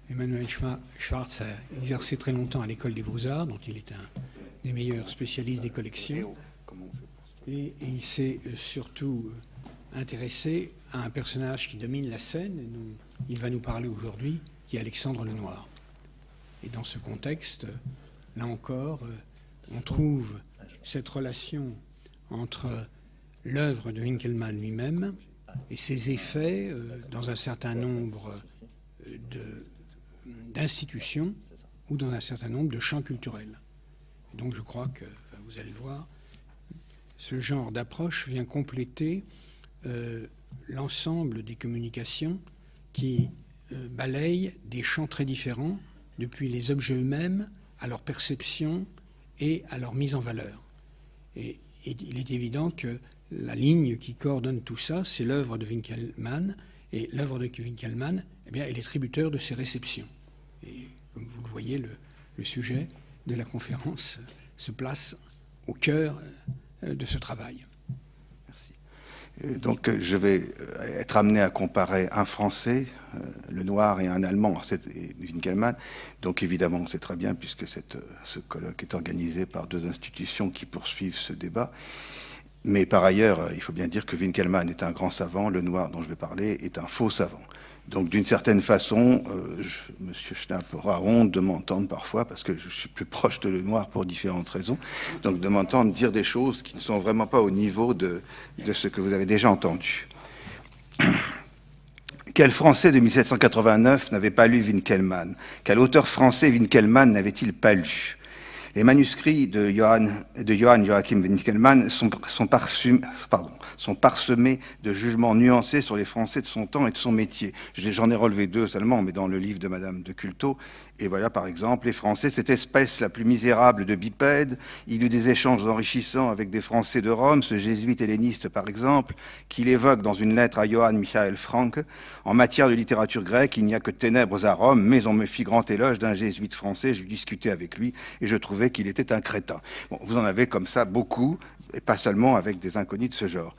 Emmanuel Schwartz a exercé très longtemps à l'École des Beaux-Arts, dont il est un des meilleurs spécialistes des collections. Et il s'est surtout intéressé à un personnage qui domine la scène, et dont il va nous parler aujourd'hui, qui est Alexandre Lenoir. Et dans ce contexte, là encore, on trouve cette relation entre l'œuvre de Winckelmann lui-même et ses effets dans un certain nombre d'institutions ou dans un certain nombre de champs culturels. Et donc je crois que, vous allez le voir, ce genre d'approche vient compléter l'ensemble des communications qui balayent des champs très différents, depuis les objets eux-mêmes à leur perception et à leur mise en valeur. Et il est évident que la ligne qui coordonne tout ça, c'est l'œuvre de Winckelmann, et l'œuvre de Winckelmann, eh bien, elle est tributaire de ses réceptions. Et comme vous le voyez, le sujet de la conférence se place au cœur de ce travail. Merci. Donc, je vais être amené à comparer un Français, Lenoir, et un Allemand, Winckelmann. Donc, évidemment, c'est très bien, puisque ce colloque est organisé par deux institutions qui poursuivent ce débat. Mais par ailleurs, il faut bien dire que Winckelmann est un grand savant, Lenoir, dont je vais parler, est un faux savant. Donc, d'une certaine façon, M. Schnapp aura honte de m'entendre parfois, parce que je suis plus proche de Lenoir pour différentes raisons, donc de m'entendre dire des choses qui ne sont vraiment pas au niveau de ce que vous avez déjà entendu. Quel Français de 1789 n'avait pas lu Winckelmann? Quel auteur français Winckelmann n'avait-il pas lu? Les manuscrits de Johann Joachim Winckelmann sont parsemés de jugements nuancés sur les Français de son temps et de son métier. J'en ai relevé deux seulement, mais dans le livre de Madame de Culto. Et voilà, par exemple, les Français, cette espèce la plus misérable de bipèdes. Il y eut des échanges enrichissants avec des Français de Rome, ce jésuite helléniste, par exemple, qu'il évoque dans une lettre à Johann Michael Frank. En matière de littérature grecque, il n'y a que ténèbres à Rome, mais on me fit grand éloge d'un jésuite français. J'ai discuté avec lui et je trouvais qu'il était un crétin. Bon, vous en avez comme ça beaucoup, et pas seulement avec des inconnus de ce genre.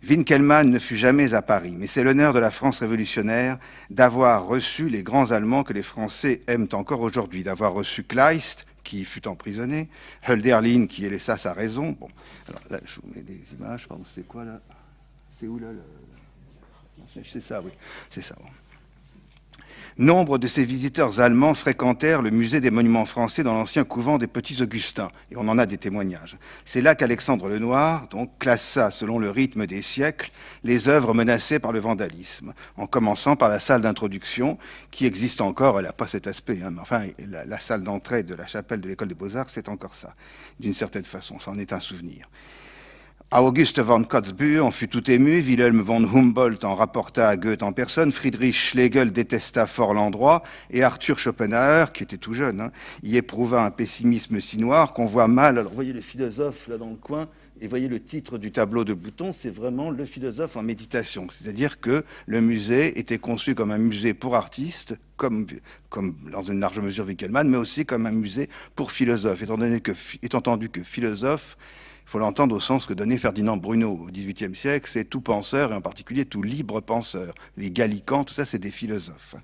Winckelmann ne fut jamais à Paris, mais c'est l'honneur de la France révolutionnaire d'avoir reçu les grands Allemands que les Français aiment encore aujourd'hui, d'avoir reçu Kleist, qui fut emprisonné, Hölderlin, qui laissa sa raison. Bon, alors là, je vous mets des images, pardon, c'est quoi là? C'est où là c'est ça, oui, c'est ça. Bon. Nombre de ces visiteurs allemands fréquentèrent le musée des monuments français dans l'ancien couvent des Petits Augustins, et on en a des témoignages. C'est là qu'Alexandre Lenoir donc classa, selon le rythme des siècles, les œuvres menacées par le vandalisme, en commençant par la salle d'introduction, qui existe encore. Elle n'a pas cet aspect, hein, mais enfin, la salle d'entrée de la chapelle de l'École des Beaux-Arts, c'est encore ça, d'une certaine façon, ça en est un souvenir. À Auguste von Kotzebue, on fut tout ému. Wilhelm von Humboldt en rapporta à Goethe en personne. Friedrich Schlegel détesta fort l'endroit. Et Arthur Schopenhauer, qui était tout jeune, y éprouva un pessimisme si noir qu'on voit mal. Alors, voyez le philosophe là dans le coin, et voyez le titre du tableau de Bouton, c'est vraiment le philosophe en méditation. C'est-à-dire que le musée était conçu comme un musée pour artistes, comme dans une large mesure Winckelmann, mais aussi comme un musée pour philosophes. Étant entendu que philosophe, il faut l'entendre au sens que donnait Ferdinand Bruno au XVIIIe siècle, c'est tout penseur, et en particulier tout libre penseur. Les gallicans, tout ça, c'est des philosophes.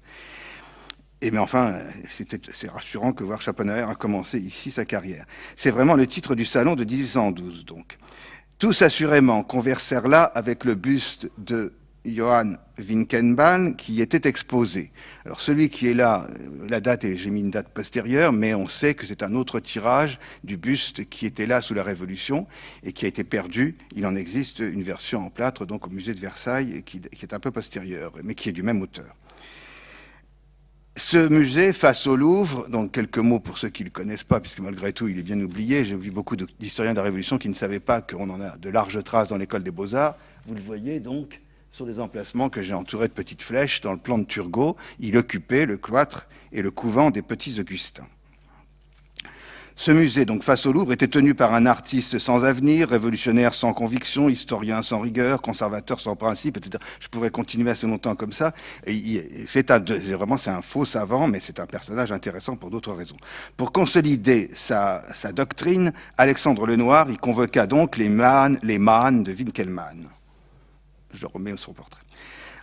Mais enfin, c'est rassurant que voir Schopenhauer a commencé ici sa carrière. C'est vraiment le titre du salon de 1812, donc. Tous assurément conversèrent là avec le buste de Johann Winckelmann qui était exposé. Alors celui qui est là, la date, j'ai mis une date postérieure, mais on sait que c'est un autre tirage du buste qui était là sous la Révolution et qui a été perdu. Il en existe une version en plâtre donc au musée de Versailles qui est un peu postérieure, mais qui est du même auteur. Ce musée, face au Louvre, donc quelques mots pour ceux qui ne le connaissent pas, puisque malgré tout, il est bien oublié. J'ai vu beaucoup d'historiens de la Révolution qui ne savaient pas qu'on en a de larges traces dans l'école des Beaux-Arts. Vous le voyez donc sur les emplacements que j'ai entourés de petites flèches dans le plan de Turgot. Il occupait le cloître et le couvent des Petits Augustins. Ce musée, donc face au Louvre, était tenu par un artiste sans avenir, révolutionnaire sans conviction, historien sans rigueur, conservateur sans principe, etc. Je pourrais continuer assez longtemps comme ça. C'est un faux savant, mais c'est un personnage intéressant pour d'autres raisons. Pour consolider sa doctrine, Alexandre Lenoir y convoqua donc les mânes de Winckelmann. Je remets son portrait.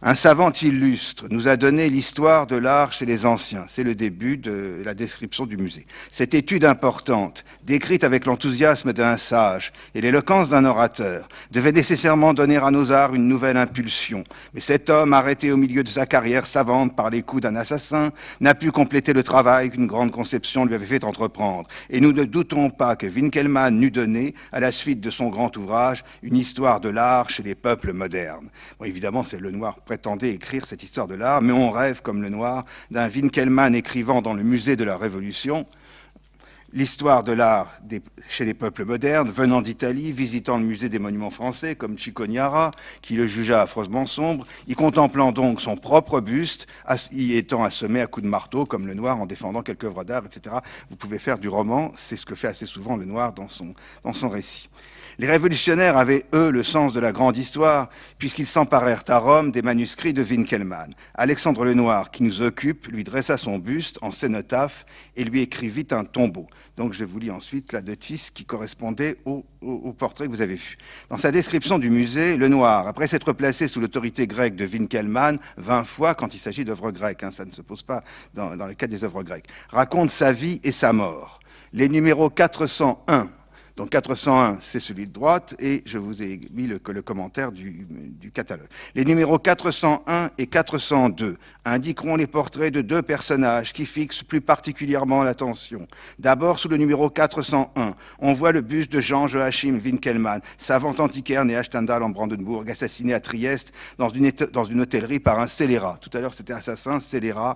Un savant illustre nous a donné l'histoire de l'art chez les anciens. C'est le début de la description du musée. Cette étude importante, décrite avec l'enthousiasme d'un sage et l'éloquence d'un orateur, devait nécessairement donner à nos arts une nouvelle impulsion. Mais cet homme, arrêté au milieu de sa carrière savante par les coups d'un assassin, n'a pu compléter le travail qu'une grande conception lui avait fait entreprendre. Et nous ne doutons pas que Winckelmann n'eût donné, à la suite de son grand ouvrage, une histoire de l'art chez les peuples modernes. Bon, évidemment, c'est Lenoir prétendait écrire cette histoire de l'art, mais on rêve, comme Lenoir, d'un Winckelmann écrivant dans le musée de la Révolution l'histoire de l'art chez les peuples modernes, venant d'Italie, visitant le musée des monuments français, comme Cicognara, qui le jugea affreusement sombre, y contemplant donc son propre buste, y étant assommé à coups de marteau, comme Lenoir, en défendant quelques œuvres d'art, etc. Vous pouvez faire du roman, c'est ce que fait assez souvent Lenoir dans son récit. Les révolutionnaires avaient, eux, le sens de la grande histoire, puisqu'ils s'emparèrent à Rome des manuscrits de Winckelmann. Alexandre Lenoir, qui nous occupe, lui dressa son buste en cénotaphe et lui écrivit un tombeau. Donc je vous lis ensuite la notice qui correspondait au portrait que vous avez vu. Dans sa description du musée, Lenoir, après s'être placé sous l'autorité grecque de Winckelmann 20 fois quand il s'agit d'œuvres grecques, ça ne se pose pas dans le cas des œuvres grecques, raconte sa vie et sa mort. Les numéros 401, donc 401, c'est celui de droite, et je vous ai mis le commentaire du catalogue. Les numéros 401 et 402 indiqueront les portraits de deux personnages qui fixent plus particulièrement l'attention. D'abord, sous le numéro 401, on voit le buste de Jean-Joachim Winckelmann, savant antiquaire né à Stendhal en Brandenbourg, assassiné à Trieste dans une hôtellerie par un scélérat. Tout à l'heure, c'était assassin, scélérat.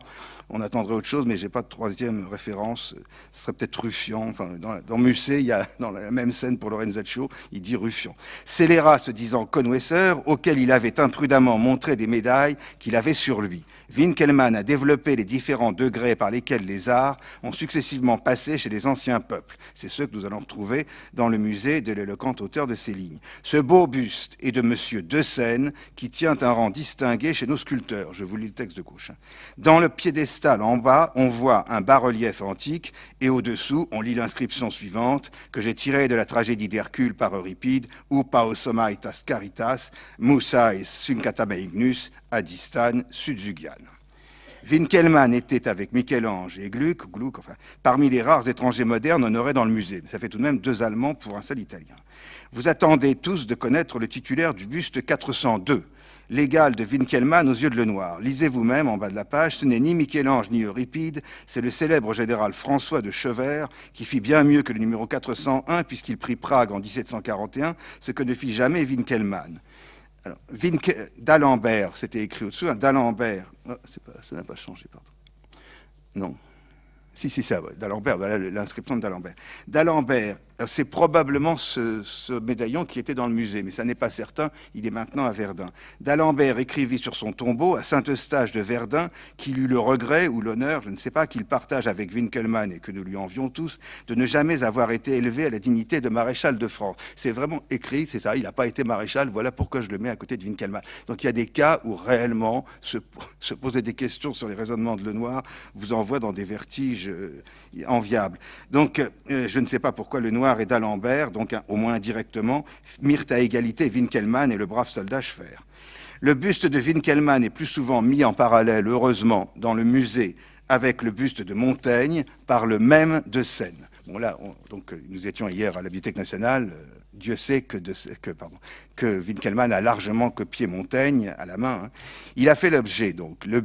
On attendrait autre chose, mais je n'ai pas de troisième référence. Ce serait peut-être Ruffian. Enfin, dans Musset, il y a dans la même scène pour Lorenzaccio, il dit Ruffian. Scélérat se disant connoisseur, auquel il avait imprudemment montré des médailles qu'il avait sur lui. Winckelmann a développé les différents degrés par lesquels les arts ont successivement passé chez les anciens peuples. C'est ce que nous allons retrouver dans le musée de l'éloquent auteur de ces lignes. Ce beau buste est de monsieur De Seine, qui tient un rang distingué chez nos sculpteurs. Je vous lis le texte de gauche. Dans le piédestal en bas, on voit un bas-relief antique et au-dessous, on lit l'inscription suivante que j'ai tirée de la tragédie d'Hercule par Euripide, ou Paosomaitas Caritas, Moussae Syncatameighnus, Adistan, Sudzugian. Winckelmann était avec Michel-Ange et Gluck, enfin, parmi les rares étrangers modernes honorés dans le musée. Ça fait tout de même 2 Allemands pour un seul Italien. Vous attendez tous de connaître le titulaire du buste 402, l'égal de Winckelmann aux yeux de Lenoir. Lisez vous-même en bas de la page, ce n'est ni Michel-Ange ni Euripide, c'est le célèbre général François de Chevert qui fit bien mieux que le numéro 401 puisqu'il prit Prague en 1741, ce que ne fit jamais Winckelmann. Alors, d'Alembert, c'était écrit au-dessous, d'Alembert, ça n'a pas changé, pardon. Non. Si, ça va, d'Alembert, voilà l'inscription d'Alembert. D'Alembert, c'est probablement ce médaillon qui était dans le musée, mais ça n'est pas certain, il est maintenant à Verdun. D'Alembert écrivit sur son tombeau à Saint-Eustache de Verdun qu'il eut le regret ou l'honneur, je ne sais pas, qu'il partage avec Winckelmann et que nous lui envions tous, de ne jamais avoir été élevé à la dignité de maréchal de France. C'est vraiment écrit, c'est ça, il n'a pas été maréchal, voilà pourquoi je le mets à côté de Winckelmann. Donc il y a des cas où réellement se poser des questions sur les raisonnements de Lenoir vous envoie dans des vertiges enviables. Donc je ne sais pas pourquoi Lenoir et d'Alembert, donc au moins indirectement, mirent à égalité Winckelmann et le brave soldat Schfer. Le buste de Winckelmann est plus souvent mis en parallèle, heureusement, dans le musée avec le buste de Montaigne par le même De Seine. Bon là, donc nous étions hier à la Bibliothèque nationale. Dieu sait que Winckelmann a largement copié Montaigne à la main. Il a fait l'objet, donc, le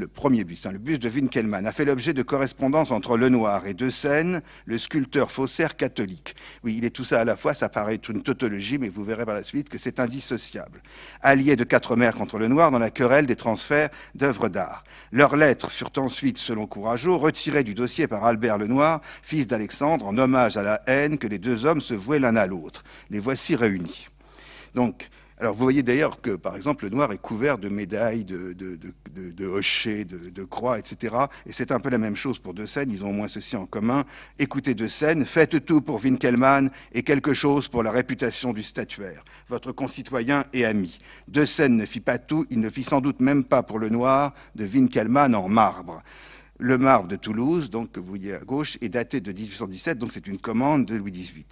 premier buste, le buste de Winckelmann, a fait l'objet de correspondances entre Lenoir et De Seine, le sculpteur faussaire catholique. Oui, il est tout ça à la fois, ça paraît être une tautologie, mais vous verrez par la suite que c'est indissociable. Alliés de 4 mères contre Lenoir dans la querelle des transferts d'œuvres d'art. Leurs lettres furent ensuite, selon Courageau, retirées du dossier par Albert Lenoir, fils d'Alexandre, en hommage à la haine que les 2 hommes se vouaient l'un à l'autre. Les voici réunis. Donc, alors vous voyez d'ailleurs que, par exemple, Lenoir est couvert de médailles, de hochets, de croix, etc. Et c'est un peu la même chose pour De Seine, ils ont au moins ceci en commun. Écoutez De Seine, faites tout pour Winckelmann et quelque chose pour la réputation du statuaire, votre concitoyen et ami. De Seine ne fit pas tout, il ne fit sans doute même pas pour Lenoir de Winckelmann en marbre. le marbre de Toulouse, donc que vous voyez à gauche, est daté de 1817, donc c'est une commande de Louis XVIII.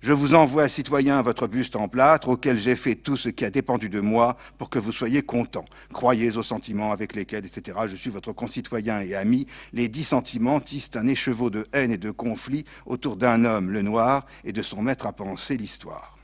Je vous envoie, citoyens, votre buste en plâtre, auquel j'ai fait tout ce qui a dépendu de moi pour que vous soyez contents. Croyez aux sentiments avec lesquels, etc. Je suis votre concitoyen et ami. Les 10 sentiments tissent un écheveau de haine et de conflit autour d'un homme, le noir, et de son maître à penser, l'histoire.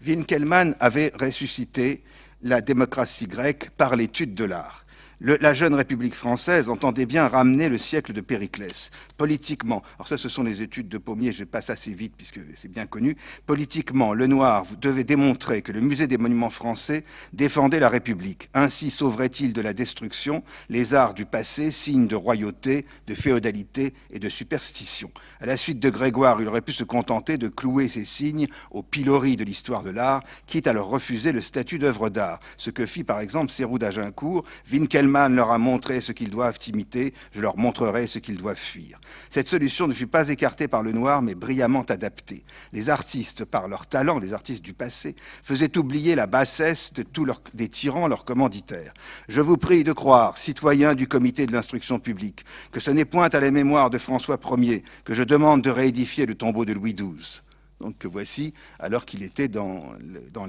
Winckelmann avait ressuscité la démocratie grecque par l'étude de l'art. La jeune République française entendait bien ramener le siècle de Périclès. Politiquement, alors ça ce sont les études de Pommier, je passe assez vite puisque c'est bien connu, politiquement, le noir devait démontrer que le musée des monuments français défendait la République. Ainsi sauverait-il de la destruction les arts du passé, signes de royauté, de féodalité et de superstition. À la suite de Grégoire, il aurait pu se contenter de clouer ces signes au pilori de l'histoire de l'art, quitte à leur refuser le statut d'œuvre d'art, ce que fit par exemple Sérou d'Agincourt. Winckelmann leur a montré ce qu'ils doivent imiter, je leur montrerai ce qu'ils doivent fuir. Cette solution ne fut pas écartée par le noir, mais brillamment adaptée. Les artistes, par leur talent, les artistes du passé, faisaient oublier la bassesse de des tyrans, leurs commanditaires. Je vous prie de croire, citoyens du comité de l'instruction publique, que ce n'est point à la mémoire de François Ier que je demande de réédifier le tombeau de Louis XII. Donc que voici, alors qu'il était dans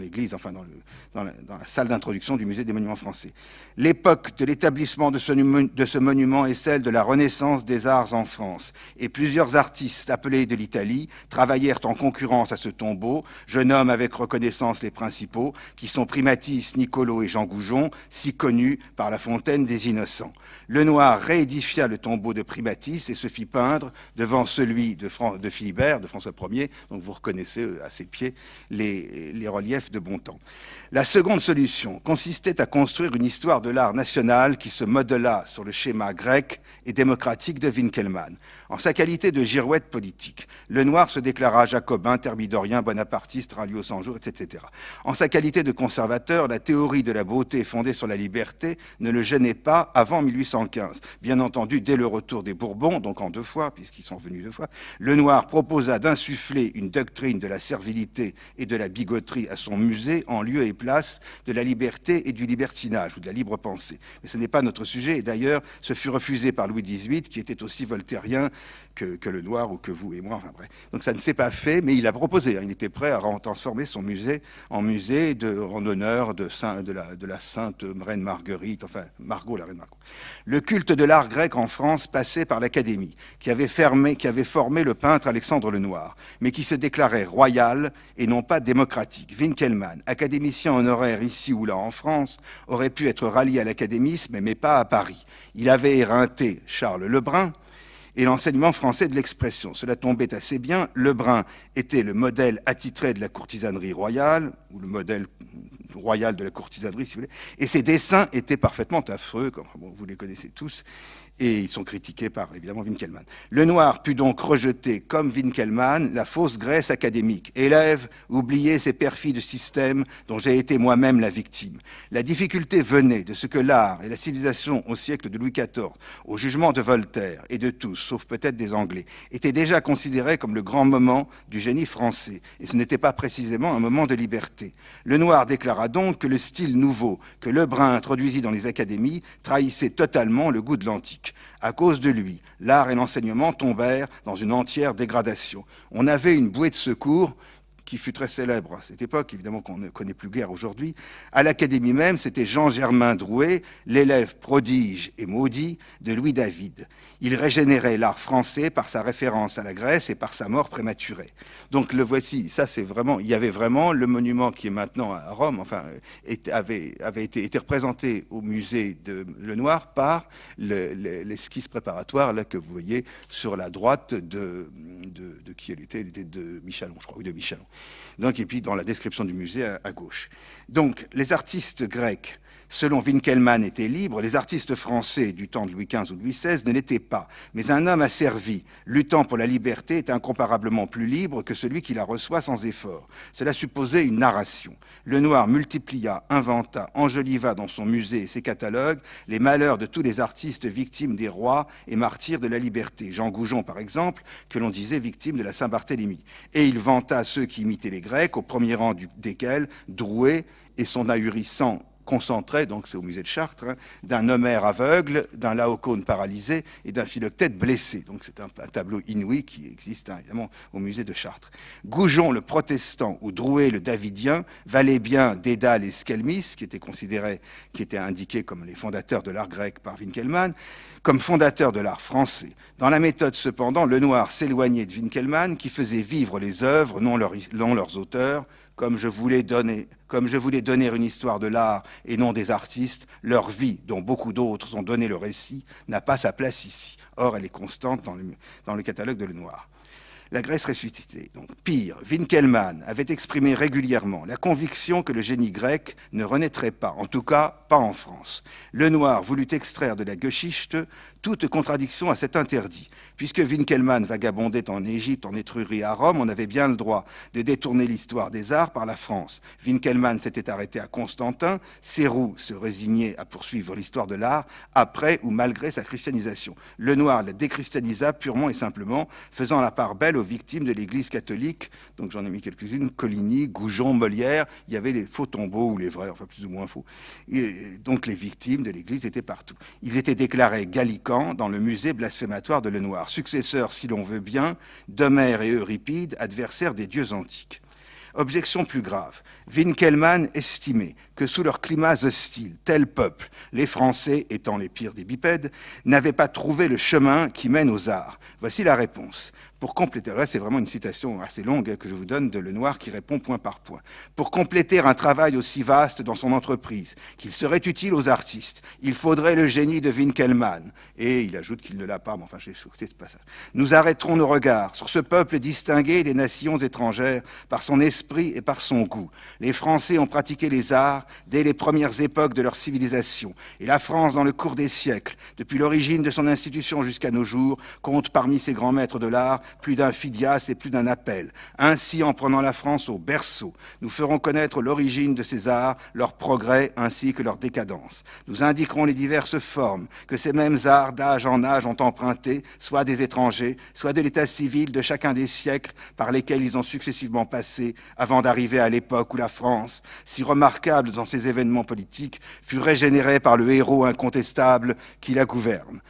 l'église, enfin dans la salle d'introduction du musée des monuments français. L'époque de l'établissement de ce monument est celle de la renaissance des arts en France. Et plusieurs artistes appelés de l'Italie travaillèrent en concurrence à ce tombeau. Je nomme avec reconnaissance les principaux, qui sont Primatis, Niccolò et Jean Goujon, si connus par la Fontaine des Innocents. Le noir réédifia le tombeau de Primatis et se fit peindre devant celui de Philibert, de François Ier. Donc vous reconnaissez à ses pieds les reliefs de Bontemps. La seconde solution consistait à construire une histoire de l'art national qui se modela sur le schéma grec et démocratique de Winckelmann. En sa qualité de girouette politique, le noir se déclara jacobin, thermidorien, bonapartiste, rallié au 100 jours, etc. En sa qualité de conservateur, la théorie de la beauté fondée sur la liberté ne le gênait pas avant 1815. Bien entendu, dès le retour des Bourbons, donc en 2 fois, puisqu'ils sont venus 2 fois, le noir proposa d'insuffler une doctrine de la servilité et de la bigoterie à son musée en lieu et place de la liberté et du libertinage ou de la libre pensée. Mais ce n'est pas notre sujet et d'ailleurs ce fut refusé par Louis XVIII qui était aussi voltairien que le noir ou que vous et moi. Enfin, bref. Donc ça ne s'est pas fait, mais il a proposé. Il était prêt à transformer son musée en musée en honneur de la sainte reine Marguerite, enfin Margot, la reine Margot. Le culte de l'art grec en France passait par l'Académie, qui avait formé le peintre Alexandre Lenoir, mais qui se déclarait royal et non pas démocratique. Winckelmann, académicien honoraire ici ou là en France, aurait pu être rallié à l'académisme, mais pas à Paris. Il avait éreinté Charles Lebrun et l'enseignement français de l'expression. Cela tombait assez bien. Lebrun était le modèle attitré de la courtisanerie royale, ou le modèle royal de la courtisanerie, si vous voulez, et ses dessins étaient parfaitement affreux, comme vous les connaissez tous, et ils sont critiqués par, évidemment, Winckelmann. Le noir put donc rejeter, comme Winckelmann, la fausse Grèce académique. Élève, oubliez ces perfides systèmes dont j'ai été moi-même la victime. La difficulté venait de ce que l'art et la civilisation au siècle de Louis XIV, au jugement de Voltaire et de tous, sauf peut-être des Anglais, étaient déjà considérés comme le grand moment du génie français. Et ce n'était pas précisément un moment de liberté. Le noir déclara donc que le style nouveau que Lebrun introduisit dans les académies trahissait totalement le goût de l'antique. À cause de lui, l'art et l'enseignement tombèrent dans une entière dégradation. On avait une bouée de secours qui fut très célèbre à cette époque, évidemment qu'on ne connaît plus guère aujourd'hui. À l'Académie même, c'était Jean-Germain Drouet, l'élève prodige et maudit de Louis David. Il régénérait l'art français par sa référence à la Grèce et par sa mort prématurée. Donc le voici, ça c'est vraiment, il y avait vraiment le monument qui est maintenant à Rome, enfin, avait été représenté au musée de Lenoir par l'esquisse préparatoire là que vous voyez sur la droite de qui elle était de Michalon, je crois, ou de Michalon. Donc, et puis dans la description du musée à gauche. Donc les artistes grecs, selon Winckelmann, étaient libres, les artistes français du temps de Louis XV ou de Louis XVI ne l'étaient pas. Mais un homme asservi, luttant pour la liberté, est incomparablement plus libre que celui qui la reçoit sans effort. Cela supposait une narration. Le noir multiplia, inventa, enjoliva dans son musée et ses catalogues les malheurs de tous les artistes victimes des rois et martyrs de la liberté. Jean Goujon, par exemple, que l'on disait victime de la Saint-Barthélemy. Et il vanta ceux qui imitaient les Grecs, au premier rang desquels Drouet et son ahurissant concentré, donc c'est au musée de Chartres, hein, d'un Homère aveugle, d'un Laocoon paralysé et d'un Philoctète blessé. Donc c'est un tableau inouï qui existe, hein, évidemment, au musée de Chartres. Goujon le protestant ou Drouet le davidien valaient bien Dédale et Skelmis, qui étaient indiqués comme les fondateurs de l'art grec par Winkelmann, comme fondateurs de l'art français. Dans la méthode, cependant, Lenoir s'éloignait de Winkelmann, qui faisait vivre les œuvres, non leurs auteurs. Comme je voulais donner une histoire de l'art et non des artistes, leur vie, dont beaucoup d'autres ont donné le récit, n'a pas sa place ici. Or, elle est constante dans le catalogue de Lenoir. La Grèce ressuscitée. Donc, pire, Winkelmann avait exprimé régulièrement la conviction que le génie grec ne renaîtrait pas, en tout cas pas en France. Lenoir voulut extraire de la Geschichte toute contradiction à cet interdit. Puisque Winkelmann vagabondait en Égypte, en Étrurie, à Rome, on avait bien le droit de détourner l'histoire des arts par la France. Winkelmann s'était arrêté à Constantin, Sérou se résignait à poursuivre l'histoire de l'art après ou malgré sa christianisation. Lenoir la déchristianisa purement et simplement, faisant la part belle aux victimes de l'Église catholique. Donc j'en ai mis quelques-unes, Coligny, Goujon, Molière, il y avait les faux tombeaux ou les vrais, enfin plus ou moins faux. Et donc les victimes de l'Église étaient partout. Ils étaient déclarés gallicans dans le musée blasphématoire de Lenoir, successeurs, si l'on veut bien, d'Homère et Euripide, adversaires des dieux antiques. Objection plus grave, Winkelmann estimait que sous leurs climats hostiles, tel peuple, les Français étant les pires des bipèdes, n'avaient pas trouvé le chemin qui mène aux arts. Voici la réponse. Pour compléter, là c'est vraiment une citation assez longue que je vous donne de Lenoir qui répond point par point. Pour compléter un travail aussi vaste dans son entreprise, qu'il serait utile aux artistes, il faudrait le génie de Winkelmann. Et il ajoute qu'il ne l'a pas, mais enfin j'ai sauté ce passage. Nous arrêterons nos regards sur ce peuple distingué des nations étrangères par son esprit et par son goût. Les Français ont pratiqué les arts dès les premières époques de leur civilisation. Et la France, dans le cours des siècles, depuis l'origine de son institution jusqu'à nos jours, compte parmi ses grands maîtres de l'art plus d'un Phidias et plus d'un Appel. Ainsi, en prenant la France au berceau, nous ferons connaître l'origine de ces arts, leur progrès ainsi que leur décadence. Nous indiquerons les diverses formes que ces mêmes arts d'âge en âge ont empruntées, soit des étrangers, soit de l'état civil de chacun des siècles par lesquels ils ont successivement passé avant d'arriver à l'époque où la France, si remarquable dans ses événements politiques, fut régénérée par le héros incontestable qui la gouverne.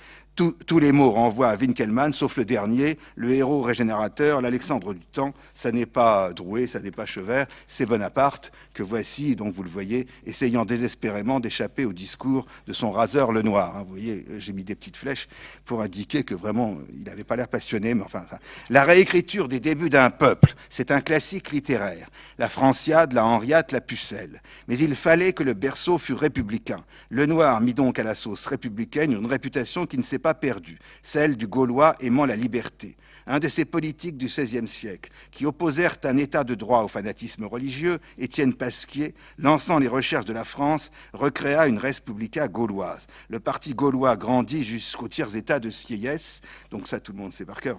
Tous les mots renvoient à Winkelmann, sauf le dernier, le héros régénérateur, l'Alexandre du temps. Ça n'est pas Drouet, ça n'est pas Chevert, c'est Bonaparte, que voici, donc vous le voyez, essayant désespérément d'échapper au discours de son raseur Lenoir. Vous voyez, j'ai mis des petites flèches pour indiquer que vraiment, il n'avait pas l'air passionné, mais enfin... La réécriture des débuts d'un peuple, c'est un classique littéraire. La Franciade, la Henriade, la Pucelle. Mais il fallait que le berceau fût républicain. Lenoir mit donc à la sauce républicaine une réputation qui ne s'est pas perdue, celle du Gaulois aimant la liberté. Un de ces politiques du XVIe siècle qui opposèrent un état de droit au fanatisme religieux, Étienne Pasquier, lançant les recherches de la France, recréa une Respublica gauloise. Le parti gaulois grandit jusqu'au tiers-état de Sieyès, donc ça tout le monde sait par cœur,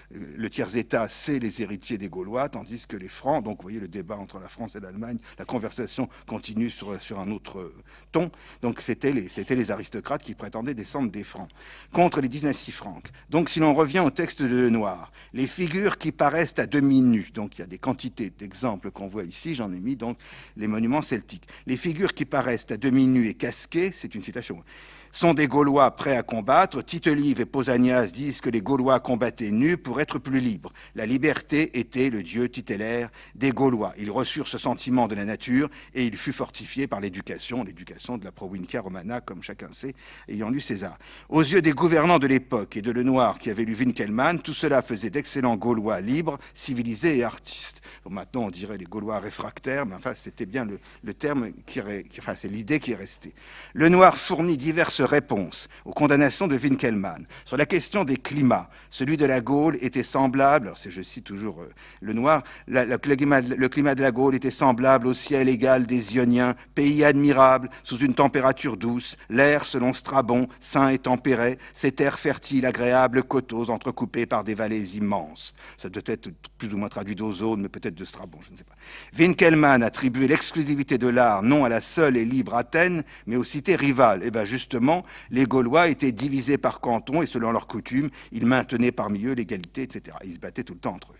le tiers-état c'est les héritiers des Gaulois, tandis que les Francs, donc vous voyez le débat entre la France et l'Allemagne, la conversation continue sur un autre ton, donc c'était les aristocrates qui prétendaient descendre des Francs, contre les dynasties franques. Donc si l'on revient au texte de Lenoir, les figures qui paraissent à demi nues, donc il y a des quantités d'exemples qu'on voit ici, j'en ai mis donc les monuments celtiques. Les figures qui paraissent à demi nues et casquées, c'est une citation, sont des Gaulois prêts à combattre. Tite-Live et Pausanias disent que les Gaulois combattaient nus pour être plus libres. La liberté était le dieu tutélaire des Gaulois. Ils reçurent ce sentiment de la nature et il fut fortifié par l'éducation de la Provincia Romana, comme chacun sait, ayant lu César. Aux yeux des gouvernants de l'époque et de Lenoir qui avaient lu Winkelmann, tout cela faisait d'excellents Gaulois libres, civilisés et artistes. Bon, maintenant, on dirait les Gaulois réfractaires, mais enfin, c'était bien le terme c'est l'idée qui est restée. Lenoir fournit diverses réponses aux condamnations de Winkelmann. Sur la question des climats, celui de la Gaule était semblable, alors je cite toujours Lenoir, le climat de la Gaule était semblable au ciel égal des Ioniens, pays admirable, sous une température douce, l'air, selon Strabon, sain et tempéré, ces terres fertiles, agréables, coteaux entrecoupés par des vallées immenses. Ça doit être plus ou moins traduit d'Ozone, mais peut-être de Strabon, je ne sais pas. Winkelmann attribuait l'exclusivité de l'art non à la seule et libre Athènes, mais aux cités rivales. Et bien justement, les Gaulois étaient divisés par cantons et selon leur coutume, ils maintenaient parmi eux l'égalité, etc. Ils se battaient tout le temps entre eux.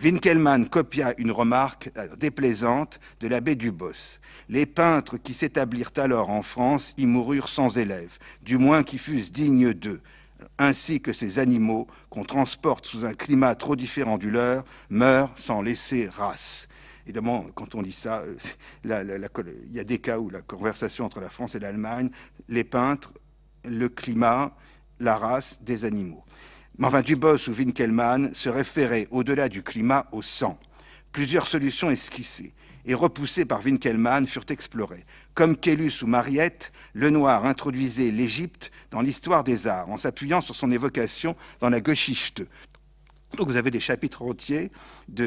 Winkelmann copia une remarque déplaisante de l'abbé Dubos. Les peintres qui s'établirent alors en France y moururent sans élèves, du moins qui fussent dignes d'eux, ainsi que ces animaux qu'on transporte sous un climat trop différent du leur, meurent sans laisser race. Évidemment, quand on lit ça, il y a des cas où la conversation entre la France et l'Allemagne, les peintres, le climat, la race des animaux. Mais enfin, Dubos ou Winkelmann se référaient au-delà du climat au sang. Plusieurs solutions esquissées et repoussées par Winkelmann furent explorées. Comme Caylus ou Mariette, Lenoir introduisait l'Égypte dans l'histoire des arts en s'appuyant sur son évocation dans la Geschichte. Donc vous avez des chapitres entiers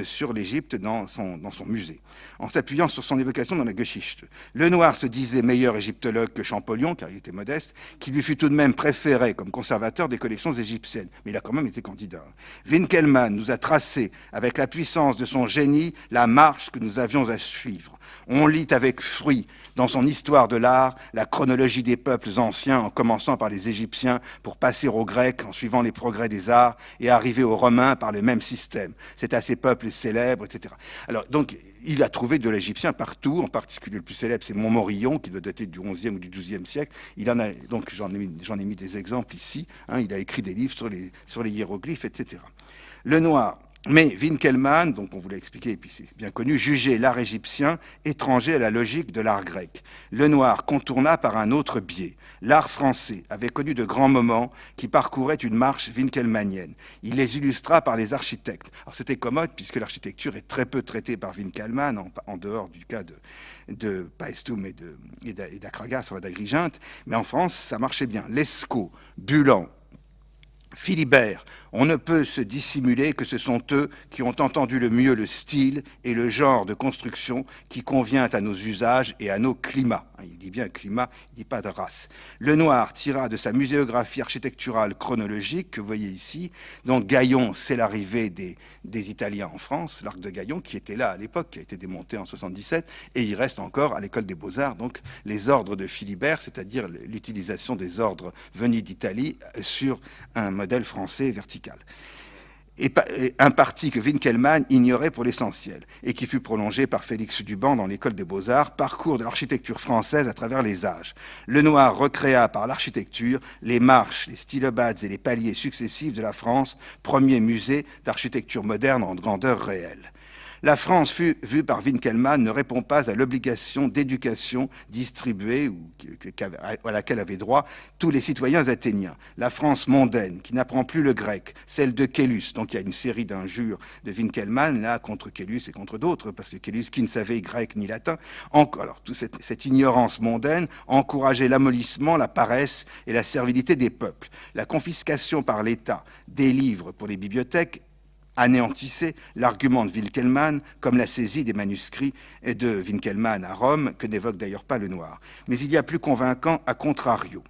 sur l'Égypte dans son musée, en s'appuyant sur son évocation dans la Geschichte. Lenoir se disait meilleur égyptologue que Champollion, car il était modeste, qui lui fut tout de même préféré comme conservateur des collections égyptiennes. Mais il a quand même été candidat. Winkelmann nous a tracé, avec la puissance de son génie, la marche que nous avions à suivre. On lit avec fruit, dans son histoire de l'art, la chronologie des peuples anciens, en commençant par les Égyptiens, pour passer aux Grecs, en suivant les progrès des arts, et arriver aux Romains par le même système. C'est à ces peuples célèbres, etc. Alors, donc, il a trouvé de l'Égyptien partout, en particulier le plus célèbre, c'est Montmorillon, qui doit dater du XIe ou du XIIe siècle. Il en a, donc, j'en ai mis des exemples ici. Il a écrit des livres sur les hiéroglyphes, etc. Lenoir. Mais Winkelmann, donc on vous l'a expliqué, et puis c'est bien connu, jugeait l'art égyptien étranger à la logique de l'art grec. Lenoir contourna par un autre biais. L'art français avait connu de grands moments qui parcouraient une marche winkelmannienne. Il les illustra par les architectes. Alors c'était commode puisque l'architecture est très peu traitée par Winkelmann, en dehors du cas de Paestum et d'Akragas, d'Agrigente. Mais en France, ça marchait bien. Lescaut, Bulan, Philibert, on ne peut se dissimuler que ce sont eux qui ont entendu le mieux le style et le genre de construction qui convient à nos usages et à nos climats. Il dit bien climat, il ne dit pas de race. Lenoir tira de sa muséographie architecturale chronologique, que vous voyez ici, donc Gaillon, c'est l'arrivée des Italiens en France, l'arc de Gaillon, qui était là à l'époque, qui a été démonté en 77, et il reste encore à l'école des Beaux-Arts, donc les ordres de Philibert, c'est-à-dire l'utilisation des ordres venus d'Italie sur un modèle français vertical. Et un parti que Winkelmann ignorait pour l'essentiel et qui fut prolongé par Félix Duban dans l'école des Beaux-Arts, parcours de l'architecture française à travers les âges. Lenoir recréa par l'architecture les marches, les stylobades et les paliers successifs de la France, premier musée d'architecture moderne en grandeur réelle. La France, vue par Winkelmann, ne répond pas à l'obligation d'éducation distribuée à laquelle avaient droit tous les citoyens athéniens. La France mondaine, qui n'apprend plus le grec, celle de Caylus, donc il y a une série d'injures de Winkelmann, là, contre Caylus et contre d'autres, parce que Caylus, qui ne savait grec ni latin, alors toute cette ignorance mondaine encourageait l'amollissement, la paresse et la servilité des peuples. La confiscation par l'État des livres pour les bibliothèques anéantissait l'argument de Winkelmann comme la saisie des manuscrits de Winkelmann à Rome, que n'évoque d'ailleurs pas Lenoir. Mais il y a plus convaincant à contrario.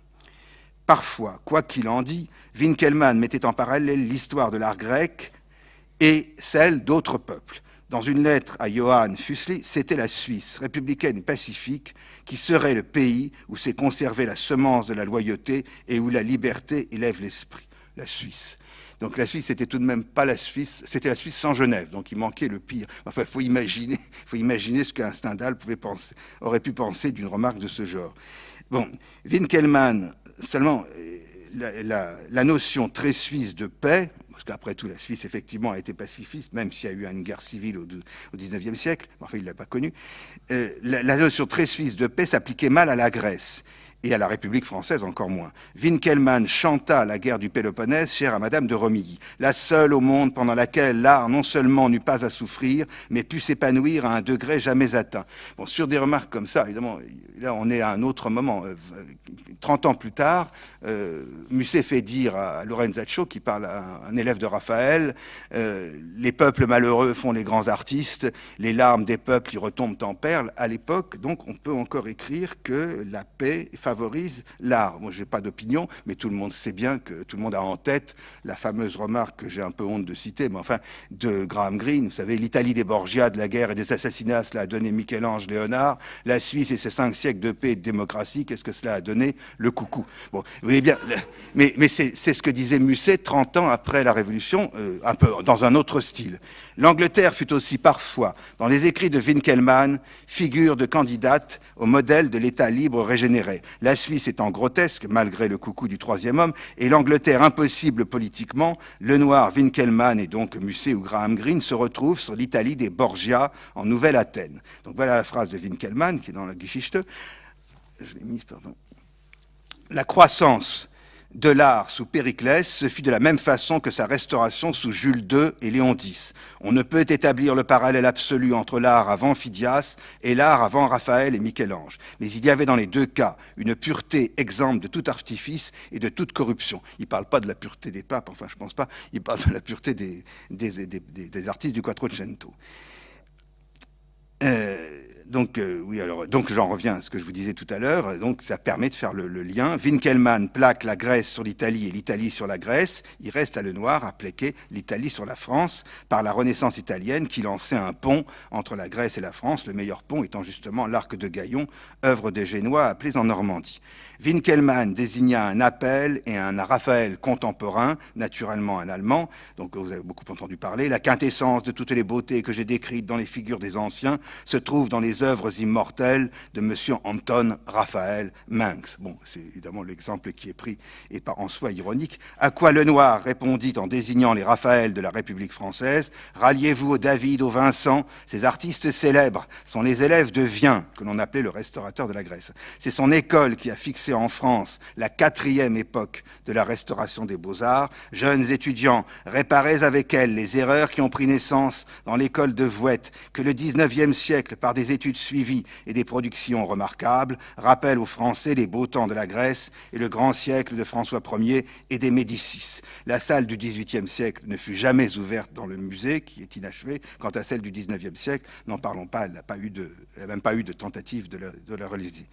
Parfois, quoi qu'il en dise, Winkelmann mettait en parallèle l'histoire de l'art grec et celle d'autres peuples. Dans une lettre à Johann Füssli, c'était la Suisse, républicaine et pacifique, qui serait le pays où s'est conservée la semence de la loyauté et où la liberté élève l'esprit. La Suisse. Donc la Suisse, c'était tout de même pas la Suisse, c'était la Suisse sans Genève, donc il manquait le pire. Enfin, il faut imaginer ce qu'un Stendhal aurait pu penser d'une remarque de ce genre. Bon, Winkelmann, seulement la notion très suisse de paix, parce qu'après tout, la Suisse, effectivement, a été pacifiste, même s'il y a eu une guerre civile au XIXe siècle, enfin, il ne l'a pas connue, la notion très suisse de paix s'appliquait mal à la Grèce. Et à la République française encore moins. Winkelmann chanta la guerre du Péloponnèse, chère à Madame de Romilly, la seule au monde pendant laquelle l'art non seulement n'eut pas à souffrir, mais put s'épanouir à un degré jamais atteint. Bon, sur des remarques comme ça, évidemment, là on est à un autre moment. 30 ans plus tard, Musset fait dire à Lorenzaccio, qui parle à un élève de Raphaël, les peuples malheureux font les grands artistes, les larmes des peuples y retombent en perles. À l'époque, donc, on peut encore écrire que la paix, favorise l'art. Moi, je n'ai pas d'opinion, mais tout le monde sait bien que tout le monde a en tête la fameuse remarque que j'ai un peu honte de citer, mais enfin, de Graham Greene. Vous savez, l'Italie des Borgia, de la guerre et des assassinats, cela a donné Michel-Ange Léonard. La Suisse et ses 5 siècles de paix et de démocratie, qu'est-ce que cela a donné? Le coucou. Bon, vous voyez bien, mais c'est ce que disait Musset 30 ans après la Révolution, un peu dans un autre style. L'Angleterre fut aussi parfois, dans les écrits de Winckelmann, figure de candidate au modèle de l'État libre régénéré. La Suisse étant grotesque, malgré le coucou du troisième homme, et l'Angleterre impossible politiquement, Lenoir, Winckelmann et donc Musset ou Graham Greene se retrouvent sur l'Italie des Borgia en Nouvelle-Athènes. Donc voilà la phrase de Winckelmann qui est dans la Geschichte. Je l'ai mise, pardon. La croissance de l'art sous Périclès se fit de la même façon que sa restauration sous Jules II et Léon X. On ne peut établir le parallèle absolu entre l'art avant Phidias et l'art avant Raphaël et Michel-Ange. Mais il y avait dans les deux cas une pureté exempte de tout artifice et de toute corruption. Il ne parle pas de la pureté des papes, enfin je ne pense pas, il parle de la pureté des artistes du Quattrocento. Donc j'en reviens à ce que je vous disais tout à l'heure. Donc ça permet de faire le lien. Winckelmann plaque la Grèce sur l'Italie et l'Italie sur la Grèce. Il reste à Lenoir à plaquer l'Italie sur la France par la Renaissance italienne qui lançait un pont entre la Grèce et la France, le meilleur pont étant justement l'Arc de Gaillon, œuvre des Génois appelés en Normandie. Winckelmann désigna un appel et un Raphaël contemporain, naturellement un Allemand, donc vous avez beaucoup entendu parler. La quintessence de toutes les beautés que j'ai décrites dans les figures des anciens se trouve dans les œuvres immortelles de M. Anton Raphaël Mengs. Bon, c'est évidemment l'exemple qui est pris et pas en soi ironique. À quoi Lenoir répondit en désignant les Raphaël de la République française: ralliez-vous au David, au Vincent, ces artistes célèbres sont les élèves de Vien, que l'on appelait le restaurateur de la Grèce. C'est son école qui a fixé en France la 4e époque de la restauration des beaux-arts. Jeunes étudiants, réparez avec elle les erreurs qui ont pris naissance dans l'école de Vouette, que le 19e siècle, par des études suivies et des productions remarquables, rappelle aux Français les beaux temps de la Grèce et le grand siècle de François Ier et des Médicis. La salle du 18e siècle ne fut jamais ouverte dans le musée, qui est inachevé. Quant à celle du 19e siècle, n'en parlons pas, elle n'a même pas eu de tentative de la réaliser.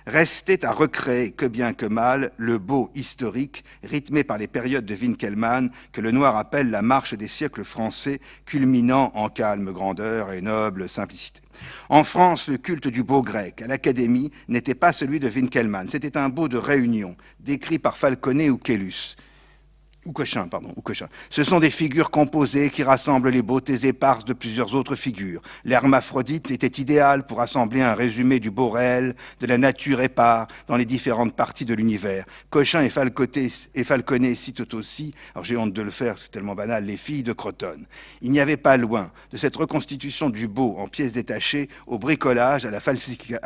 Restait à recréer, que bien que mal, le beau historique, rythmé par les périodes de Winckelmann, que Lenoir appelle la marche des siècles français, culminant en calme grandeur et noble simplicité. En France, le culte du beau grec à l'Académie n'était pas celui de Winckelmann, c'était un beau de réunion, décrit par Falconet ou Caylus. Ou Cochin. Ce sont des figures composées qui rassemblent les beautés éparses de plusieurs autres figures. L'hermaphrodite était idéal pour assembler un résumé du beau réel, de la nature épars dans les différentes parties de l'univers. Cochin et Falconet citent aussi, alors j'ai honte de le faire, c'est tellement banal, les filles de Crotone. Il n'y avait pas loin de cette reconstitution du beau en pièces détachées au bricolage, à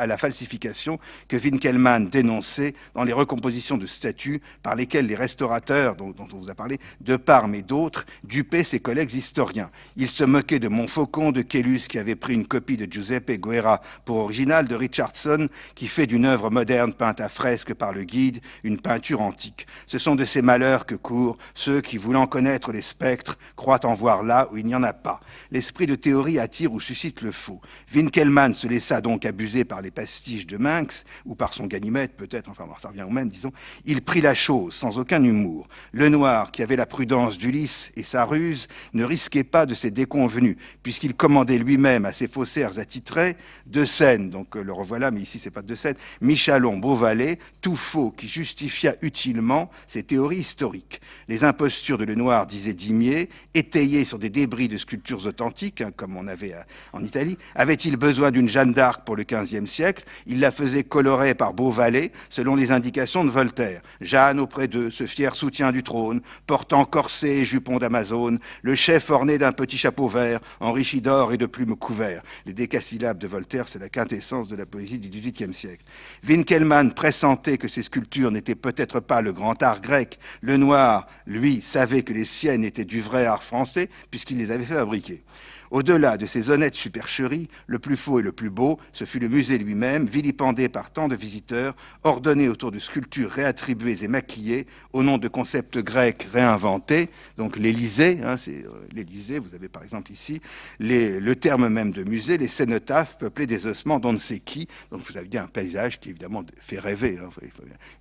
la falsification que Winckelmann dénonçait dans les recompositions de statues par lesquelles les restaurateurs, dont on vous a parlé, de Parme et d'autres, dupaient ses collègues historiens. Il se moquait de Montfaucon, de Caylus, qui avait pris une copie de Giuseppe Guerra pour original, de Richardson, qui fait d'une œuvre moderne peinte à fresque par le guide une peinture antique. Ce sont de ces malheurs que courent ceux qui, voulant connaître les spectres, croient en voir là où il n'y en a pas. L'esprit de théorie attire ou suscite le faux. Winckelmann se laissa donc abuser par les pastiches de Mengs, ou par son Ganymède peut-être, enfin ça revient au même, disons. Il prit la chose sans aucun humour. Lenoir, qui avait la prudence d'Ulysse et sa ruse, ne risquait pas de ses déconvenues, puisqu'il commandait lui-même à ses faussaires attitrés deux scènes, donc le revoilà, mais ici c'est pas deux scènes, Michalon, Beauvalet, tout faux qui justifia utilement ses théories historiques. Les impostures de Lenoir, disait Dimier, étayées sur des débris de sculptures authentiques, comme on avait en Italie, avait-il besoin d'une Jeanne d'Arc pour le XVe siècle? Il la faisait colorer par Beauvalet, selon les indications de Voltaire. Jeanne auprès d'eux, ce fier soutien du trône, portant corset et jupon d'Amazone, le chef orné d'un petit chapeau vert, enrichi d'or et de plumes couverts. Les décasyllabes de Voltaire, c'est la quintessence de la poésie du XVIIIe siècle. Winckelmann pressentait que ces sculptures n'étaient peut-être pas le grand art grec. Lenoir, lui, savait que les siennes étaient du vrai art français, puisqu'il les avait fabriquées. Au-delà de ces honnêtes supercheries, le plus faux et le plus beau, ce fut le musée lui-même, vilipendé par tant de visiteurs, ordonné autour de sculptures réattribuées et maquillées au nom de concepts grecs réinventés. Donc l'Élysée, hein, c'est l'Élysée, vous avez par exemple ici le terme même de musée, les cénotaphes peuplés des ossements d'on ne sait qui. Donc vous avez bien un paysage qui évidemment fait rêver. Hein.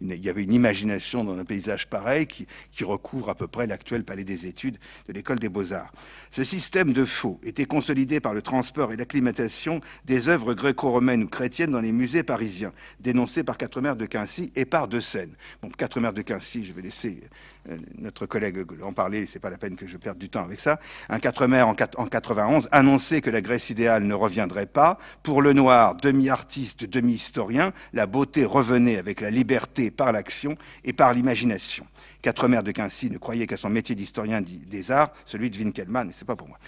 Il y avait une imagination dans un paysage pareil qui recouvre à peu près l'actuel palais des études de l'école des Beaux-Arts. Ce système de faux était consolidé par le transport et l'acclimatation des œuvres gréco-romaines ou chrétiennes dans les musées parisiens, dénoncés par Quatremer de Quincy et par De Seine. Bon, Quatremer de Quincy, je vais laisser notre collègue en parler, c'est pas la peine que je perde du temps avec ça. Un Quatremer en 91 annonçait que la Grèce idéale ne reviendrait pas. Pour Lenoir, demi-artiste, demi-historien, la beauté revenait avec la liberté par l'action et par l'imagination. Quatremer de Quincy ne croyait qu'à son métier d'historien des arts, celui de Winkelmann, mais c'est pas pour moi.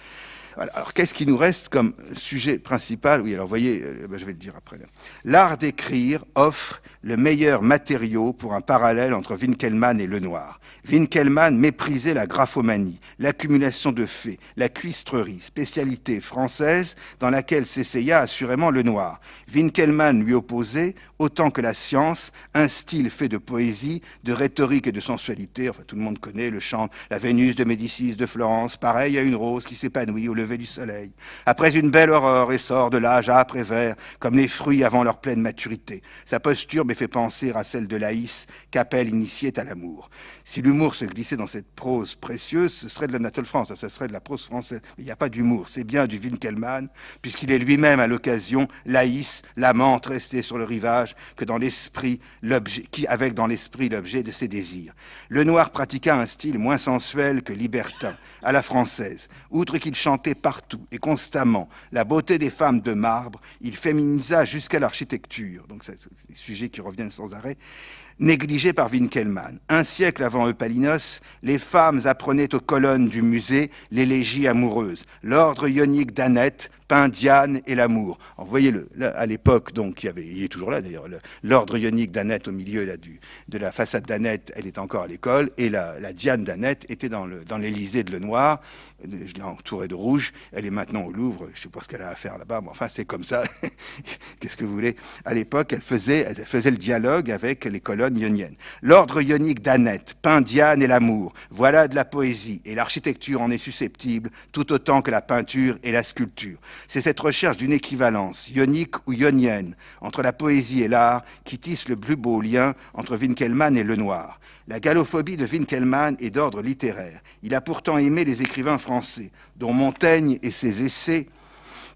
Voilà. Alors, qu'est-ce qui nous reste comme sujet principal? Oui, alors, vous voyez, je vais le dire après. L'art d'écrire offre le meilleur matériau pour un parallèle entre Winkelmann et Lenoir. Winkelmann méprisait la graphomanie, l'accumulation de faits, la cuistrerie, spécialité française dans laquelle s'essaya assurément Lenoir. Winkelmann lui opposait, autant que la science, un style fait de poésie, de rhétorique et de sensualité. Enfin, tout le monde connaît le chant « La Vénus de Médicis de Florence, pareil à une rose qui s'épanouit au lever du soleil. Après une belle aurore et sort de l'âge âpre et vert, comme les fruits avant leur pleine maturité. Sa posture me fait penser à celle de Laïs, qu'Apelle initiait à l'amour. » Si l'humour se glissait dans cette prose précieuse, ce serait de l'Anatole France, ça serait de la prose française. Mais il n'y a pas d'humour, c'est bien du Winkelmann, puisqu'il est lui-même à l'occasion Laïs, l'amante restée sur le rivage, que dans l'esprit, avec dans l'esprit l'objet de ses désirs. Lenoir pratiqua un style moins sensuel que libertin, à la française. Outre qu'il chantait partout et constamment la beauté des femmes de marbre, il féminisa jusqu'à l'architecture. Donc c'est des sujets qui reviennent sans arrêt. Négligé par Winkelmann. Un siècle avant Eupalinos, les femmes apprenaient aux colonnes du musée l'élégie amoureuse. L'ordre ionique d'Annette peint Diane et l'amour. Vous voyez, à l'époque, donc, il est toujours là d'ailleurs, l'ordre ionique d'Annette au milieu là, de la façade d'Annette, elle est encore à l'école, et la Diane d'Annette était dans l'Élysée de Lenoir. Je l'ai entourée de rouge, elle est maintenant au Louvre, je ne sais pas ce qu'elle a à faire là-bas, mais enfin c'est comme ça, qu'est-ce que vous voulez. À l'époque, elle faisait le dialogue avec les colonnes ioniennes. L'ordre ionique d'Annette peint Diane et l'amour, voilà de la poésie, et l'architecture en est susceptible, tout autant que la peinture et la sculpture. C'est cette recherche d'une équivalence, ionique ou ionienne, entre la poésie et l'art, qui tisse le plus beau lien entre Winkelmann et Lenoir. La gallophobie de Winkelmann est d'ordre littéraire. Il a pourtant aimé les écrivains français, dont Montaigne et ses essais,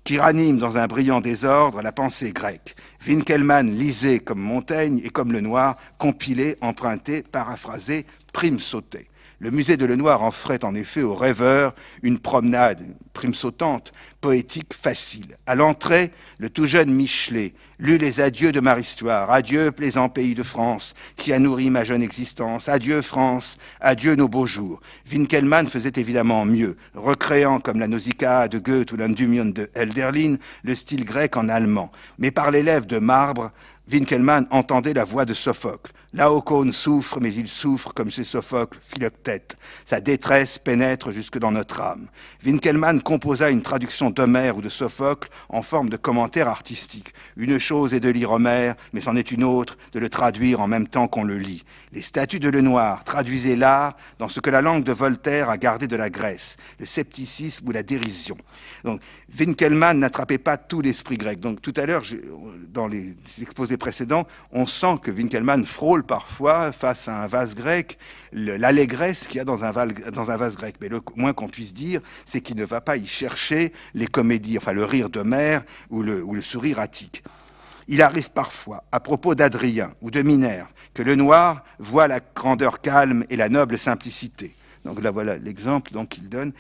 qui raniment dans un brillant désordre la pensée grecque. Winkelmann lisait comme Montaigne et comme Lenoir, compilait, empruntait, paraphrasait, prime sautait. Le musée de Lenoir offrait en effet aux rêveurs une promenade, une prime sautante, poétique facile. À l'entrée, le tout jeune Michelet lut les adieux de Mar-Histoire. Adieu, plaisant pays de France, qui a nourri ma jeune existence. Adieu, France, adieu nos beaux jours. Winkelmann faisait évidemment mieux, recréant, comme la Nausicaa de Goethe ou l'Endymion de Hölderlin, le style grec en allemand. Mais par les lèvres de marbre, Winkelmann entendait la voix de Sophocle. Laocoon souffre, mais il souffre comme chez Sophocle, Philoctète. Sa détresse pénètre jusque dans notre âme. Winkelmann composa une traduction d'Homère ou de Sophocle en forme de commentaire artistique. Une chose est de lire Homère, mais c'en est une autre de le traduire en même temps qu'on le lit. Les statues de Lenoir traduisaient l'art dans ce que la langue de Voltaire a gardé de la Grèce, le scepticisme ou la dérision. Donc, Winkelmann n'attrapait pas tout l'esprit grec. Donc, tout à l'heure, dans les exposés précédents, on sent que Winkelmann frôle parfois face à un vase grec, l'allégresse qu'il y a dans un vase grec. Mais le moins qu'on puisse dire, c'est qu'il ne va pas y chercher les comédies, enfin le rire d'Homère ou le sourire attique. Il arrive parfois, à propos d'Adrien ou de Minerve, que Lenoir voit la grandeur calme et la noble simplicité. Donc là, voilà l'exemple qu'il donne.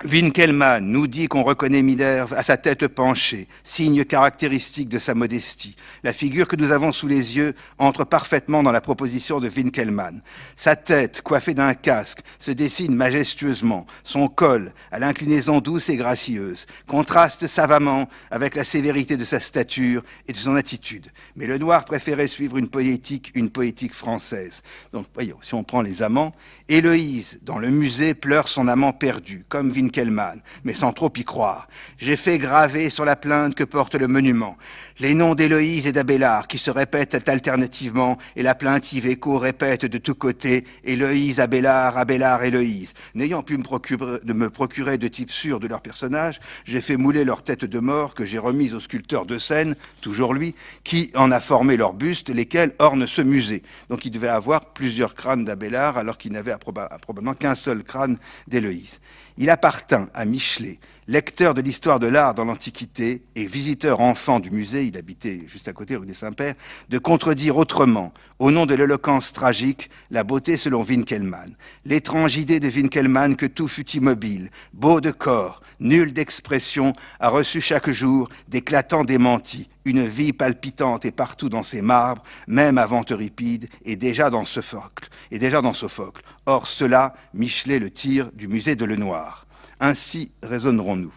Winkelmann nous dit qu'on reconnaît Minerve à sa tête penchée, signe caractéristique de sa modestie. La figure que nous avons sous les yeux entre parfaitement dans la proposition de Winkelmann. Sa tête, coiffée d'un casque, se dessine majestueusement. Son col, à l'inclinaison douce et gracieuse, contraste savamment avec la sévérité de sa stature et de son attitude. Mais Lenoir préférait suivre une poétique française. Donc, voyons, si on prend les amants, Héloïse, dans le musée, pleure son amant perdu, comme Winkelmann, mais sans trop y croire. J'ai fait graver sur la plainte que porte le monument les noms d'Héloïse et d'Abélard qui se répètent alternativement, et la plaintive écho répète de tous côtés Héloïse, Abélard, Abélard, Héloïse. N'ayant pu me procurer de type sûr de leurs personnages, j'ai fait mouler leur tête de mort que j'ai remise au sculpteur de Seine, toujours lui, qui en a formé leurs bustes, lesquels ornent ce musée. Donc il devait avoir plusieurs crânes d'Abélard, alors qu'il n'avait probablement qu'un seul crâne d'Héloïse. Il appartint à Michelet, lecteur de l'histoire de l'art dans l'Antiquité et visiteur enfant du musée, il habitait juste à côté rue des Saints-Pères, de contredire autrement, au nom de l'éloquence tragique, la beauté selon Winkelmann. L'étrange idée de Winkelmann que tout fut immobile, beau de corps, nul d'expression, a reçu chaque jour d'éclatants démentis, une vie palpitante et partout dans ses marbres, même avant Euripide, et déjà dans Sophocle. Or cela, Michelet le tire du musée de Lenoir. Ainsi raisonnerons-nous.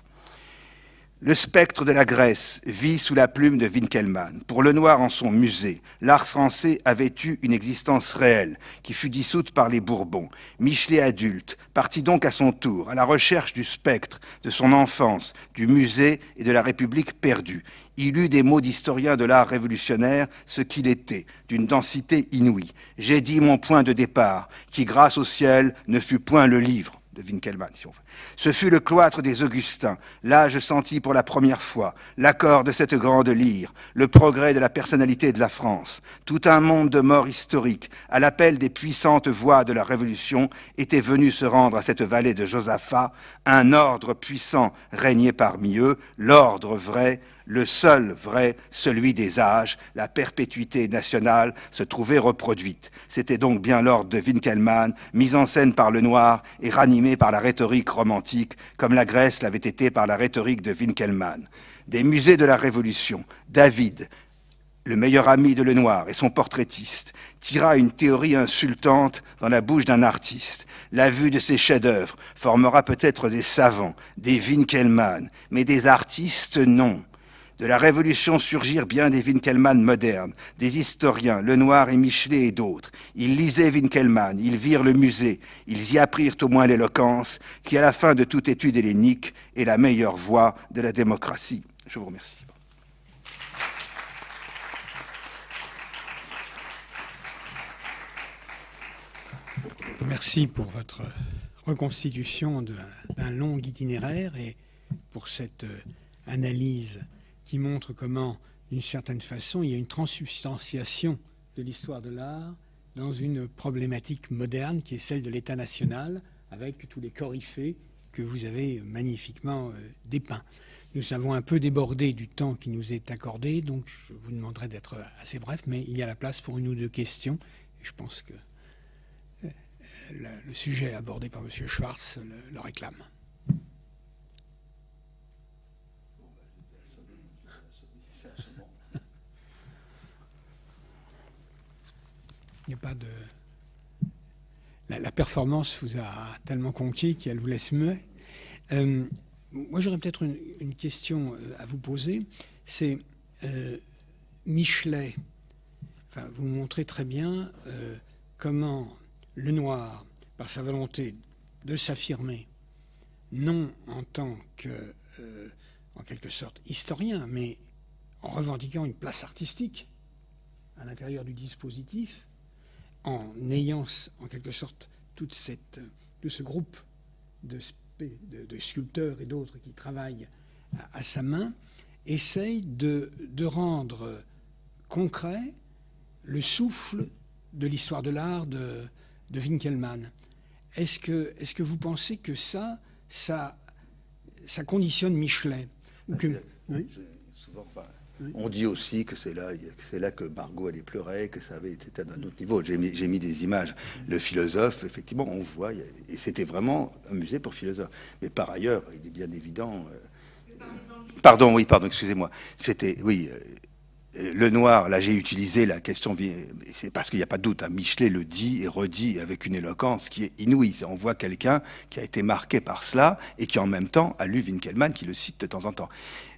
Le spectre de la Grèce vit sous la plume de Winkelmann. Pour Lenoir en son musée, l'art français avait eu une existence réelle, qui fut dissoute par les Bourbons. Michelet adulte partit donc à son tour à la recherche du spectre de son enfance, du musée et de la République perdue. Il eut des mots d'historien de l'art révolutionnaire, ce qu'il était, d'une densité inouïe. J'ai dit mon point de départ, qui grâce au ciel ne fut point le livre de Winkelmann, si on veut. Ce fut le cloître des Augustins. Là, je sentis pour la première fois l'accord de cette grande lyre, le progrès de la personnalité de la France. Tout un monde de morts historiques, à l'appel des puissantes voix de la Révolution, était venu se rendre à cette vallée de Josaphat. Un ordre puissant régnait parmi eux, l'ordre vrai, le seul vrai, celui des âges, la perpétuité nationale se trouvait reproduite. C'était donc bien l'ordre de Winkelmann, mis en scène par Lenoir et ranimé par la rhétorique romantique, comme la Grèce l'avait été par la rhétorique de Winkelmann. Des musées de la Révolution, David, le meilleur ami de Lenoir et son portraitiste, tira une théorie insultante dans la bouche d'un artiste. La vue de ces chefs-d'œuvre formera peut-être des savants, des Winkelmann, mais des artistes, non. De la Révolution surgirent bien des Winkelmann modernes, des historiens, Lenoir et Michelet et d'autres. Ils lisaient Winkelmann, ils virent le musée, ils y apprirent au moins l'éloquence, qui à la fin de toute étude hellénique est la meilleure voie de la démocratie. Je vous remercie. Merci pour votre reconstitution d'un long itinéraire et pour cette analyse qui montre comment, d'une certaine façon, il y a une transsubstantiation de l'histoire de l'art dans une problématique moderne qui est celle de l'État national, avec tous les coryphées que vous avez magnifiquement dépeints. Nous avons un peu débordé du temps qui nous est accordé, donc je vous demanderai d'être assez bref, mais il y a la place pour une ou deux questions. Je pense que le sujet abordé par M. Schwartz le réclame. Il n'y a pas de... La performance vous a tellement conquis qu'elle vous laisse muet. Moi, j'aurais peut-être une question à vous poser. C'est Michelet. Enfin, vous montrez très bien comment Lenoir, par sa volonté de s'affirmer, non en tant que, en quelque sorte, historien, mais en revendiquant une place artistique à l'intérieur du dispositif, en ayant en quelque sorte tout ce groupe de sculpteurs et d'autres qui travaillent à sa main, essaye de rendre concret le souffle de l'histoire de l'art de Winkelmann. Est-ce que vous pensez que ça conditionne Michelet Oui. On dit aussi que c'est là que Margot allait pleurer, que ça avait été d'un autre niveau. J'ai mis des images. Le philosophe, effectivement, on voit, et c'était vraiment un musée pour philosophes. Mais par ailleurs, il est bien évident... Pardon, excusez-moi. C'était, oui... Lenoir, là j'ai utilisé la question, c'est parce qu'il n'y a pas de doute, hein, Michelet le dit et redit avec une éloquence qui est inouïe. On voit quelqu'un qui a été marqué par cela et qui en même temps a lu Winkelmann, qui le cite de temps en temps.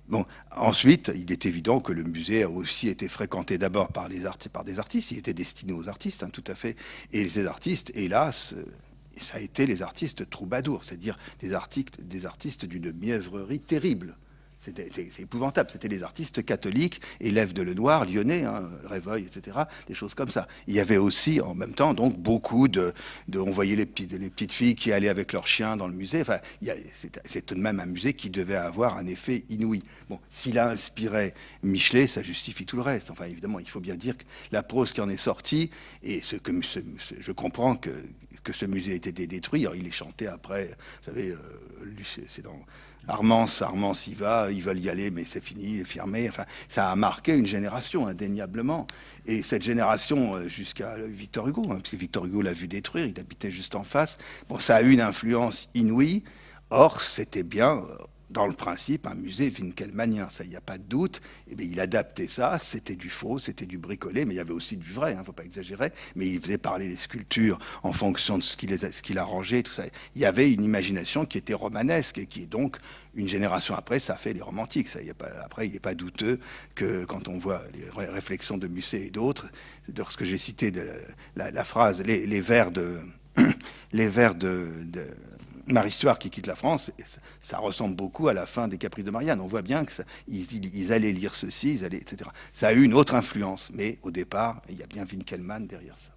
Bon, ensuite, il est évident que le musée a aussi été fréquenté d'abord par des artistes, il était destiné aux artistes, hein, tout à fait, et les artistes, hélas, ça a été les artistes troubadours, c'est-à-dire des artistes d'une mièvrerie terrible. C'est épouvantable. C'était les artistes catholiques, élèves de Lenoir, lyonnais, hein, Réveil, etc., des choses comme ça. Il y avait aussi, en même temps, donc, beaucoup on voyait les petites filles qui allaient avec leurs chiens dans le musée. Enfin, c'est tout de même un musée qui devait avoir un effet inouï. Bon, s'il a inspiré Michelet, ça justifie tout le reste. Enfin, évidemment, il faut bien dire que la prose qui en est sortie, et je comprends que ce musée a été détruit. Alors, il est chanté après, vous savez, c'est dans Armance y va, ils veulent y aller, mais c'est fini, il est fermé. Enfin, ça a marqué une génération, indéniablement. Et cette génération, jusqu'à Victor Hugo, hein, parce que Victor Hugo l'a vu détruire, il habitait juste en face. Bon, ça a eu une influence inouïe. Or, c'était bien, dans le principe, un musée winkelmannien, ça, il n'y a pas de doute. Et bien, il adaptait ça, c'était du faux, c'était du bricolé, mais il y avait aussi du vrai, il ne faut pas exagérer. Mais il faisait parler les sculptures en fonction de ce qu'il arrangeait, tout ça. Il y avait une imagination qui était romanesque et qui est donc, une génération après, ça fait les romantiques. Ça, après, il n'est pas douteux que quand on voit les réflexions de Musset et d'autres, lorsque j'ai cité la phrase, les vers de Marie-Histoire qui quitte la France, ça ressemble beaucoup à la fin des Caprices de Marianne. On voit bien qu'ils allaient lire ceci, etc. Ça a eu une autre influence, mais au départ, il y a bien Winkelmann derrière ça.